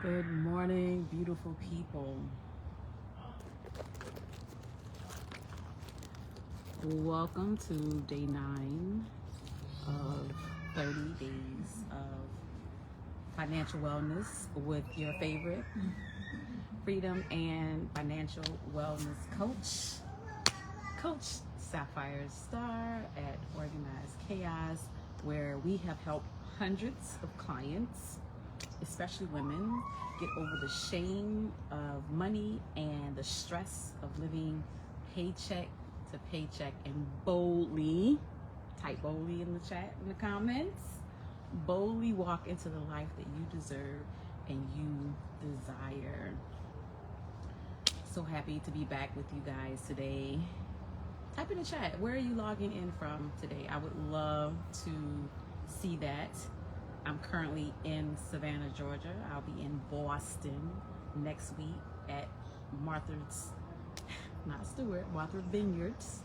Good morning, beautiful people. Welcome to day 9 of 30 days of financial wellness with your favorite freedom and financial wellness coach, Coach Sapphire Star at Organized Chaos, where we have helped hundreds of clients, especially women, get over the shame of money and the stress of living paycheck to paycheck and boldly, type boldly in the chat, in the comments, boldly walk into the life that you deserve and you desire. So happy to be back with you guys today. Type in the chat, where are you logging in from today? I would love to see that. I'm currently in Savannah, Georgia. I'll be in Boston next week at Martha Vineyards,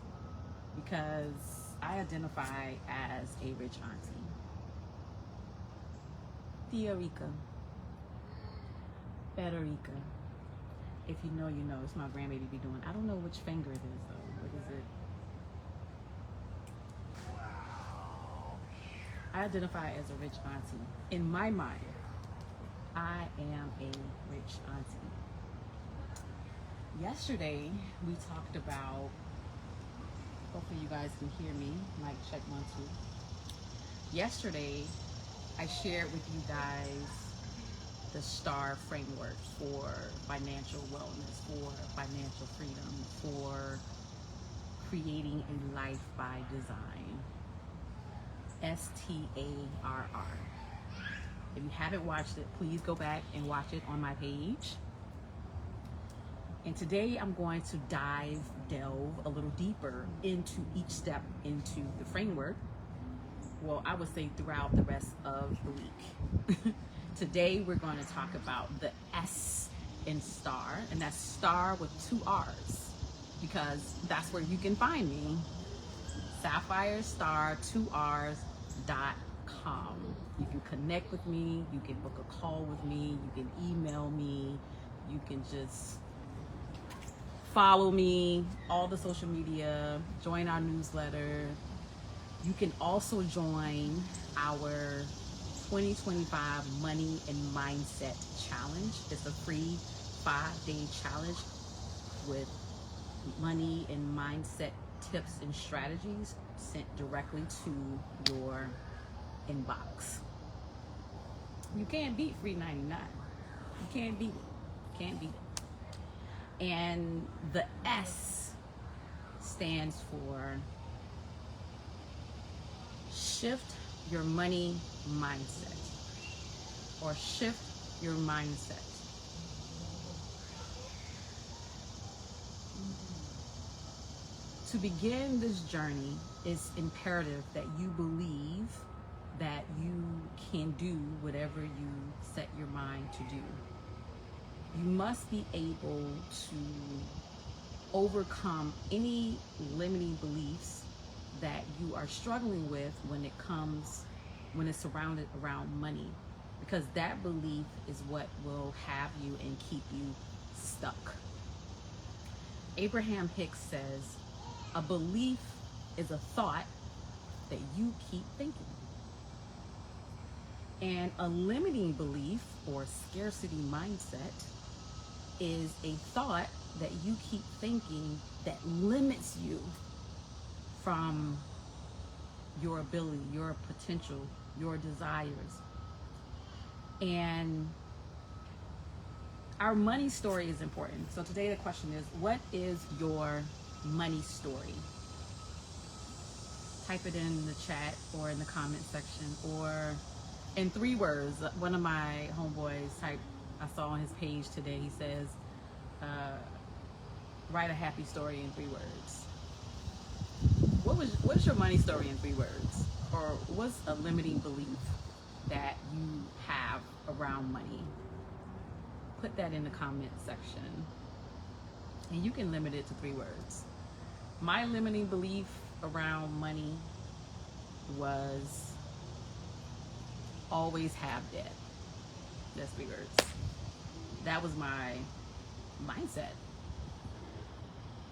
because I identify as a rich auntie. Theorica, Federica. If you know, you know. It's my grandbaby be doing. I don't know which finger it is though. What is it? I identify as a rich auntie. In my mind, I am a rich auntie. Yesterday, we talked about, hopefully you guys can hear me, mic check 1, 2. Yesterday, I shared with you guys the STAR framework for financial wellness, for financial freedom, for creating a life by design. STARR. If you haven't watched it, please go back and watch it on my page. And today I'm going to delve a little deeper into each step into the framework. Well, I would say throughout the rest of the week. Today we're going to talk about the S in STAR, and that's STAR with 2 R's, because that's where you can find me. SapphireStar2Rs.com. You can connect with me, you can book a call with me, you can email me, you can just follow me, all the social media, join our newsletter. You can also join our 2025 Money and Mindset Challenge. It's a free 5-day challenge with money and mindset tips and strategies sent directly to your inbox. You can't beat free 99. You can't beat it. Can't beat it. And the S stands for shift your money mindset, or shift your mindset. To begin this journey, it's imperative that you believe that you can do whatever you set your mind to do. You must be able to overcome any limiting beliefs that you are struggling with when it's surrounded around money, because that belief is what will have you and keep you stuck. Abraham Hicks says, a belief is a thought that you keep thinking. And a limiting belief or scarcity mindset is a thought that you keep thinking that limits you from your ability, your potential, your desires. And our money story is important. So today the question is, what is your money story? Type it in the chat or in the comment section, or in 3 words. One of my homeboys I saw on his page today, he says, write a happy story in 3 words. What's your money story in 3 words? Or what's a limiting belief that you have around money? Put that in the comment section. And you can limit it to 3 words. My limiting belief around money was always have debt. That's 3 words. that was my mindset.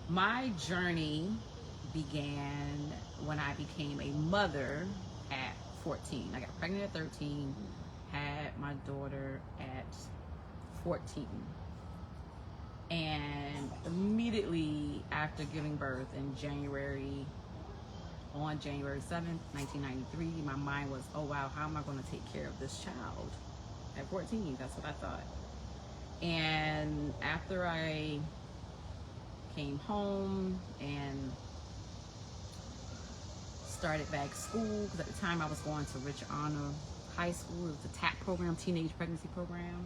My journey began when I became a mother at 14. I got pregnant at 13, had my daughter at 14. And immediately after giving birth on January 7th, 1993, my mind was, oh wow, how am I going to take care of this child at 14? That's what I thought. And after I came home and started back school, because at the time I was going to Richard Honor High School. It was a TAP program, Teenage Pregnancy Program.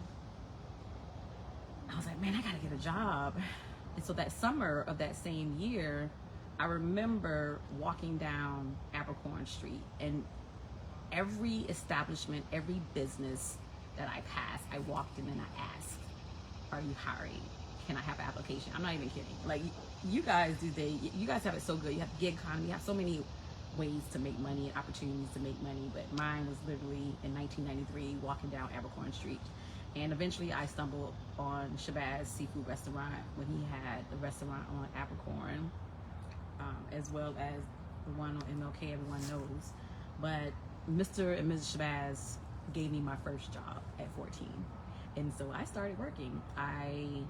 I was like, man, I gotta get a job. And so that summer of that same year, I remember walking down Abercorn Street, and every establishment, every business that I passed, I walked in and I asked, are you hiring? Can I have an application? I'm not even kidding. Like, you guys you guys have it so good. You have gig economy, you have so many ways to make money and opportunities to make money, but mine was literally in 1993 walking down Abercorn Street. And eventually I stumbled on Shabazz Seafood Restaurant when he had the restaurant on Abercorn, as well as the one on MLK everyone knows. But Mr. and Mrs. Shabazz gave me my first job at 14. And so I started working. I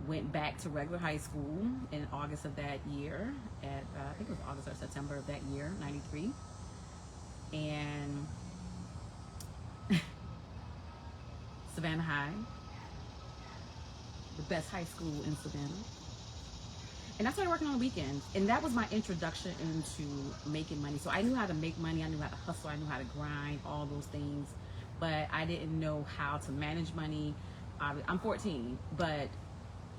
went back to regular high school in August of that year, at I think it was August or September of that year, 93. And Savannah High, the best high school in Savannah. And I started working on the weekends, and that was my introduction into making money. So I knew how to make money, I knew how to hustle, I knew how to grind, all those things, but I didn't know how to manage money. I'm 14, but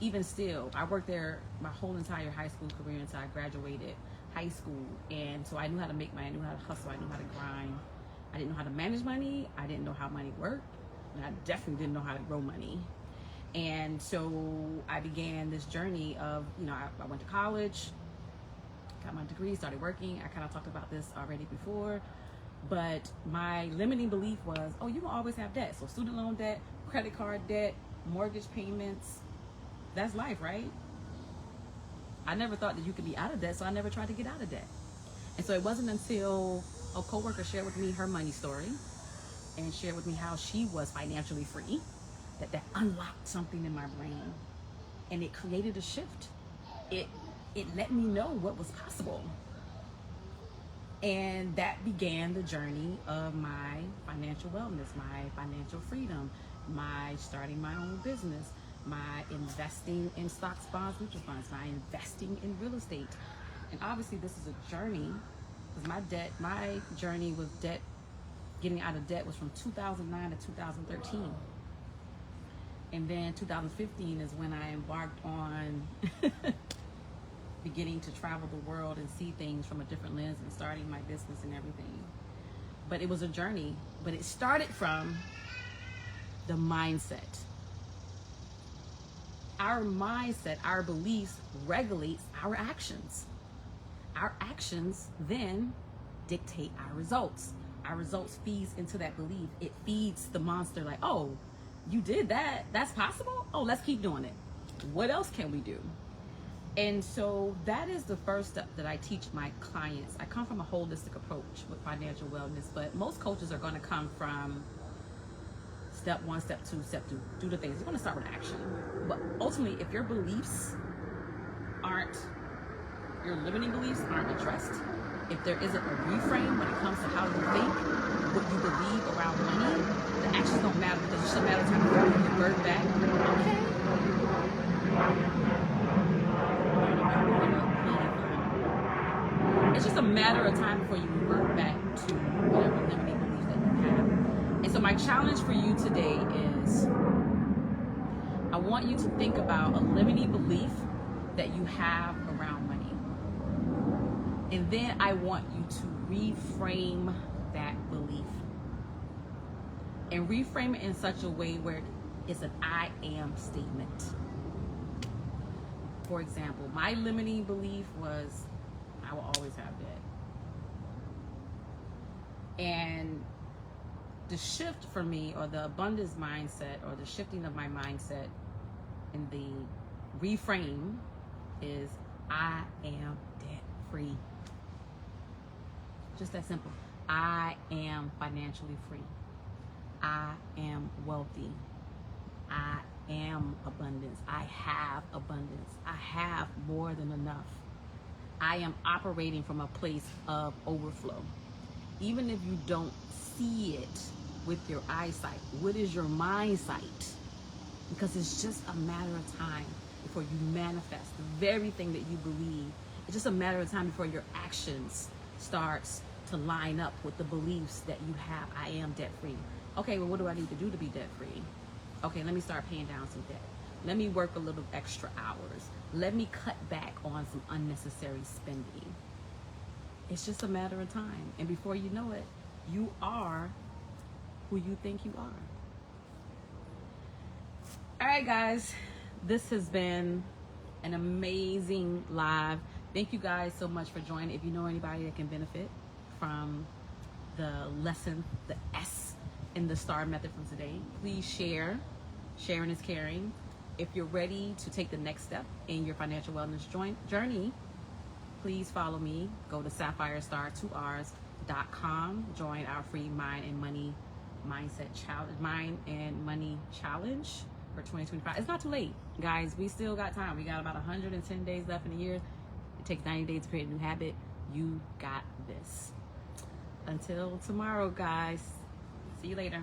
even still, I worked there my whole entire high school career until I graduated high school. And so I knew how to make money, I knew how to hustle, I knew how to grind. I didn't know how to manage money, I didn't know how money worked, and I definitely didn't know how to grow money. And so I began this journey of, I went to college, got my degree, started working. I kind of talked about this already before, but my limiting belief was, oh, you will always have debt. So student loan debt, credit card debt, mortgage payments, that's life, right? I never thought that you could be out of debt, so I never tried to get out of debt. And so it wasn't until a coworker shared with me her money story and shared with me how she was financially free that unlocked something in my brain, and it created a shift. It let me know what was possible, and that began the journey of my financial wellness, my financial freedom, my starting my own business, my investing in stocks, bonds, mutual funds, my investing in real estate. And obviously this is a journey, because my journey with debt, getting out of debt, was from 2009 to 2013. And then 2015 is when I embarked on beginning to travel the world and see things from a different lens and starting my business and everything. But it was a journey, but it started from the mindset. Our mindset, our beliefs regulates our actions. Our actions then dictate our results. Our results feeds into that belief. It feeds the monster like, oh, you did that? That's possible? Oh, let's keep doing it. What else can we do? And so that is the first step that I teach my clients. I come from a holistic approach with financial wellness, but most coaches are going to come from step 1, step 2, step 3. Do the things. You're going to start with action. But ultimately, if your beliefs your limiting beliefs aren't addressed, if there isn't a reframe when it comes to how you think, what you believe around money, the actions don't matter, because it's just a matter of time before you revert back. Okay. It's just a matter of time before you revert back to whatever limiting beliefs that you have. And so my challenge for you today is, I want you to think about a limiting belief that you have around money. And then I want you to reframe that belief. And reframe it in such a way where it's an I am statement. For example, my limiting belief was, I will always have debt. And the shift for me, or the abundance mindset, or the shifting of my mindset in the reframe is I am debt free. Just that simple. I am financially free. I am wealthy. I am abundance. I have abundance. I have more than enough. I am operating from a place of overflow. Even if you don't see it with your eyesight, what is your mind sight? Because it's just a matter of time before you manifest the very thing that you believe. It's just a matter of time before your actions starts to line up with the beliefs that you have. I am debt free. Okay, well, what do I need to do to be debt free? Okay, let me start paying down some debt. Let me work a little extra hours. Let me cut back on some unnecessary spending. It's just a matter of time. And before you know it, you are who you think you are. All right, guys, this has been an amazing live. Thank you guys so much for joining. If you know anybody that can benefit from the lesson, the S in the STAR method from today, please share. Sharing is caring. If you're ready to take the next step in your financial wellness journey, please follow me. Go to SapphireStar2Rs.com. Join our free Mind and Money Mindset Challenge, Mind and Money Challenge for 2025. It's not too late, guys. We still got time. We got about 110 days left in the year. It takes 90 days to create a new habit. You got this. Until tomorrow, guys. See you later.